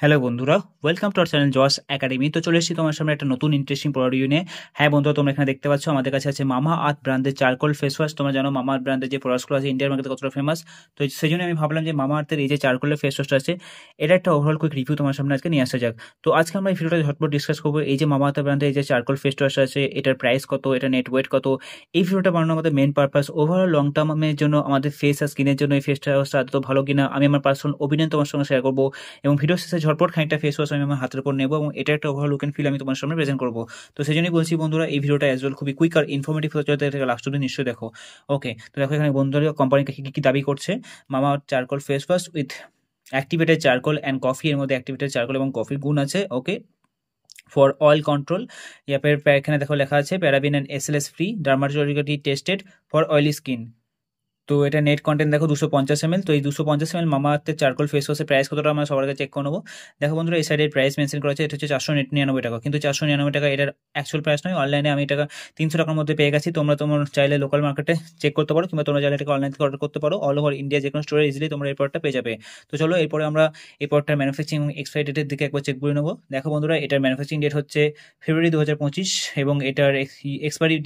Hello বন্ধুরা, welcome to our channel Jos Academy. তো চলে এসেছি তোমার সামনে একটা নতুন ইন্টারেস্টিং প্রোডাক্ট নিয়ে। হ্যাঁ বন্ধুরা, তোমরা এখানে দেখতে পাচ্ছ আমাদের কাছে আছে মামা আর্থ ব্র্যান্ডের চারকোল ফেস ওয়াশ। তোমরা জানো মামা আর্থ ব্র্যান্ডের যে প্রোডাক্টগুলো আছে ইন্ডিয়ার মার্কেটে কতটা ফেমাস। তো সেই জন্য আমি ভাবলাম যে মামা আর্থের এই যে চারকোলের ফেস ওয়াশটা আছে, এটা একটা ওভারঅল কুইক রিভিউ তোমার সামনে আজকে নিয়ে আসা যাক। তো আজকে আমরা এই ভিডিওটা ঝটপট ডিসকাস করবো এই যে মামা আর্থ ব্র্যান্ডের এই যে চারকোল ফেস ওয়াশ আছে, এটার প্রাইস কত, এটা নেট ওয়েট কত। এই ভিডিওটা বানানো আমাদের মেন পারপাস ওভারঅল লং টার্মের জন্য, আমাদের ফেস আর স্কিনের জন্য এই ফেস ওয়াশটা এত ভালো কিনা আমি আমার পার্সোনাল ওপিনিয়ন তোমার সঙ্গে শেয়ার করবো। এবং ভিডিও শেষে ঝটপট খানিকটা ফেস ওয়াশ আমি আমার হাতের উপর নেবো এবং এটা একটা ওভারঅল লুক এন্ড ফিল আমি তোমার সামনে প্রেজেন্ট করবো। তো সেই জন্যই বলছি বন্ধুরা, এই ভিডিওটা অ্যাজ ওয়েল খুবই কুইক আর ইনফরমেটিভ হতে চলতে থেকে লাস্ট অব্দি নিশ্চয়ই দেখো। ওকে, তো দেখো এখানে বন্ধুরা কোম্পানি কি দাবি করছে। মামা charcoal face wash with activated charcoal and coffee, এর মধ্যে অ্যাক্টিভেটেড চারকোল এবং কফির গুণ আছে। ওকে, ফর অয়েল কন্ট্রোল, এখানে দেখো লেখা আছে paraben and SLS free, dermatologically tested for oily skin. তো এটা নেট কন্টেন্ট দেখো 250 ml। তো এই 250 ml মামা আর্থের চারকোল ফেস ওয়াশের প্রাইস কতটা আমরা সবার আগে চেক করে নেবো। দেখো বন্ধুরা, এই সাইডের প্রাইস মেনশন করা আছে, এটা হচ্ছে 499 টাকা। কিন্তু 499 টাকা এটার অ্যাকচুয়াল প্রাইস নয়। অনলাইনে আমি এটা 300 টাকার মধ্যে পেয়ে গেছি। তোমরা তোমার চাইলে লোকাল মার্কেটে চেক করতে পারো, কিংবা তোমরা চাইলে এটাকে অনলাইন থেকে অর্ডার করতে পারো। অল ওভার ইন্ডিয়া যে কোনো স্টোরে ইজিলি তোমরা এই প্রোডাক্টটা পেয়ে যাবে। তো চলো এরপরে আমরা এই প্রোডাক্টটার ম্যানুফ্যাকচারিং এবং এক্সপায়ারি ডেটের দিকে একবার চেক করে নেবো। দেখো বন্ধুরা, এটার ম্যানুফ্যাকচারিং ডেট হচ্ছে ফেব্রুয়ারি 2025 এবং এটার এক্সপায়ারি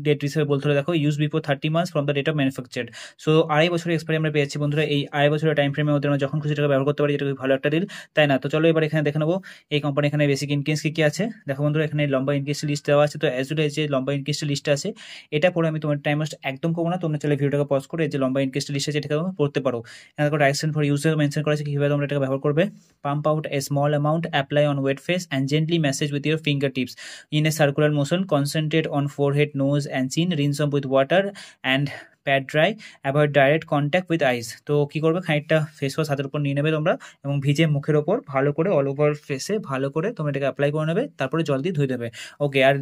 ডেট হিসেবে বলতে হলে দেখো use before 30 months from the date of manufactured. So 2.5 বছরের এক্সপায়ারি আমরা পেয়েছি বন্ধুরা। এই 2.5 বছরের টাইম ফ্রেমের মধ্যে আমরা যখন খুশি টাকা ব্যবহার করতে পারি, যেটা খুবই ভালো একটা ডিল, তাই না? তো চলো এবার এখানে দেখে নেবো এই কোম্পানি এখানে বেসিক ইনগ্রিডিয়েন্টস কি আছে। দেখো বন্ধুরা, এখানে লম্বা ইনগ্রিডিয়েন্টস লিস্ট দেওয়া আছে। তো অ্যাজ ওয়েল যে লম্বা ইনগ্রিডিয়েন্টস লিস্ট আছে, এটা পরে আমি তোমার টাইম ওয়েস্ট একদম করবো না। তোমরা চাইলে ভিডিওটাকে পজ করে যে লম্বা ইনগ্রিডিয়েন্টস লিস্ট আছে এটাকে তোমরা পড়তে পারো। এখানে দেখো ডাইরেকশন ফর ইউজার মেনশন করা আছে কিভাবে তোমরা এটাকে ব্যবহার করবে। Pump out a small amount, apply on wet face and gently massage with your finger tips in a circular motion, concentrate on forehead, nose and chin, rinse off with water and pad dry, avoid direct contact with eyes. তো কী করবে, খানিকটা face wash হাতের উপর নিয়ে নেবে তোমরা এবং ভিজে মুখের ওপর ভালো করে অল ওভার ফেসে ভালো করে তোমরা এটাকে অ্যাপ্লাই করে নেবে, তারপরে জল দিয়ে ধুয়ে দেবে। ওকে, আর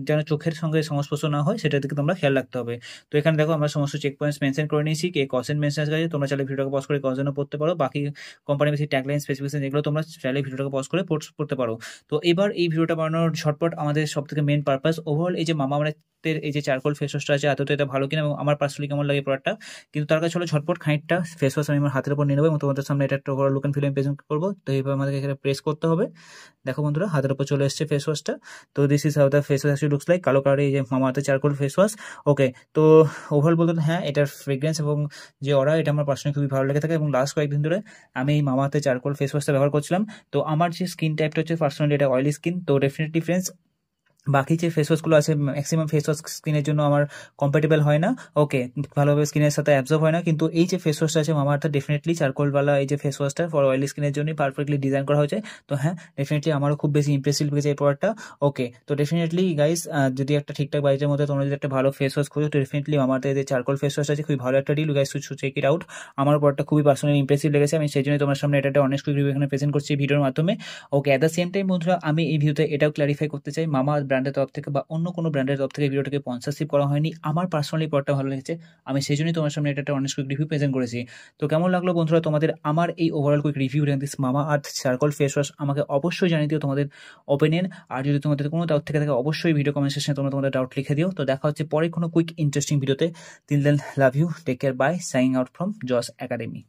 যেন চোখের সঙ্গে সংস্পর্শ না হয় সেটার দিকে তোমরা খেয়াল রাখতে হবে। তো এখানে দেখো আমরা সমস্ত চেক পয়েন্টস মেনশন করে নিয়েছি। কে কজেন মেনশন আছে, তোমরা চাইলে ভিডিওটাকে পজ করে কজেনও পড়তে পারো। বাকি কোম্পানির বেশি ট্যাগলাইন স্পেসিফিকেশন যেগুলো তোমরা চাইলে ভিডিওটাকে পজ করে পড়তে পারো। তো এবার এই ভিডিওটা বানানোর ঝটপট আমাদের সব থেকে মেন পারপাস ওভারঅল এই যে মামা এই যে চারকোল ফেস ওয়াশটা আছে এত এটা ভালো কিনা এবং আমার পার্সোনালি কেমন লাগে প্রোডাক্টটা। কিন্তু তার কাছে হলো ঝটপট খানিকটা ফেস ওয়াশ আমি আমার হাতের উপর নিয়ে নেবো এবং তোমাদের সামনে এটা একটা ওভারঅল লুক এন্ড ফিল আমি প্রেজেন্ট করবো। তো এইভাবে আমাদেরকে এখানে প্রেস করতে হবে। দেখো বন্ধুরা, হাতের উপর চলে এসছে ফেস ওয়াশটা। তো this is how the face wash looks like, কালো কালার এই যে মামা আর্থের চারকোল ফেস ওয়াশ। ওকে, তো ওভারঅল বলতে হ্যাঁ, এটার ফ্রেগ্রেন্স এবং যে অরা এটা আমার পার্সোনালি খুবই ভালো লেগে থাকে এবং লাস্ট কয়েকদিন ধরে আমি এই মামা আর্থের চারকোল ফেস ওয়াশটা ব্যবহার করছিলাম। তো আমার যে স্কিন টাইপটা হচ্ছে পার্সোনালি এটা অয়েলি স্কিন। তো ডেফিনেটলি ফ্রেন্ডস, বাকি যে ফেস ওয়াশগুলো আছে ম্যাক্সিমাম ফেস ওয়াশ স্কিনের জন্য আমার কম্প্যাটেবল হয় না। ওকে, ভালোভাবে স্কিনের সাথে অ্যাবজর্ব হয় না। কিন্তু এই যে ফেস ওয়াশটা আছে মামা আর্থের ডেফিনেটলি চারকোলওয়ালা এই যে ফেস ওয়াশটা ফর অয়েলি স্কিনের জন্য পারফেক্টলি ডিজাইন করা হয়েছে। তো হ্যাঁ, ডেফিনেটলি আমারও খুব বেশি ইমপ্রেসিভ লেগেছে এই প্রোডাক্টটা। ওকে, তো ডেফিনেটলি গাইস, যদি একটা ঠিকঠাক বাজেটের মধ্যে তোমরা যদি একটা ভালো ফেস ওয়াশ খোঁজো, তো ডেফিনেটলি মামা আর্থের যে চারকোল ফেস ওয়াশ আছে খুবই ভালো একটা ডিল। Guys should check it out. আমার প্রোডাক্টটা খুবই পার্সোনালি ইমপ্রেসিভ লেগেছে। আমি সেই জন্য তোমার সামনে এটা অনেক রিভিউ এখানে প্রেজেন্ট করছি ভিডিওর মাধ্যমে। ওকে, অ্যাট দ্য সেম টাইম বন্ধুরা, আমি এই ভিডিওতে এটাও ক্লারিফাই করতে চাই, মামা আর্থ ব্র্যান্ডের তরফ থেকে বা অন্য কোনো ব্র্যান্ডের তরফ থেকে ভিডিওটাকে স্পন্সরশিপ করা হয়নি। আমার পার্সোনালি প্রোডাক্টটা ভালো লেগেছে, আমি সেই জন্যই তোমার সামনে এটা একটা অনেক কুইক রিভিউ প্রেজেন্ট করেছি। তো কেমন লাগলো বন্ধুরা তোমাদের আমার এই ওভারঅল কুইক রিভিউ দিস মামা আর্থ চারকোল ফেস ওয়াশ? আমাকে অবশ্যই জানিয়ে দিও তোমাদের ওপিনিয়ন। আর যদি তোমাদের কোনো ডাউট থেকে থাকে অবশ্যই ভিডিও কমেন্ট সেকশনে তোমরা তোমাদের ডাউট লিখে দিও। তো দেখা হচ্ছে পরে কোনো কুইক ইন্টারেস্টিং ভিডিওতে। Till then, love you, take care, bye, signing out from Jos academy.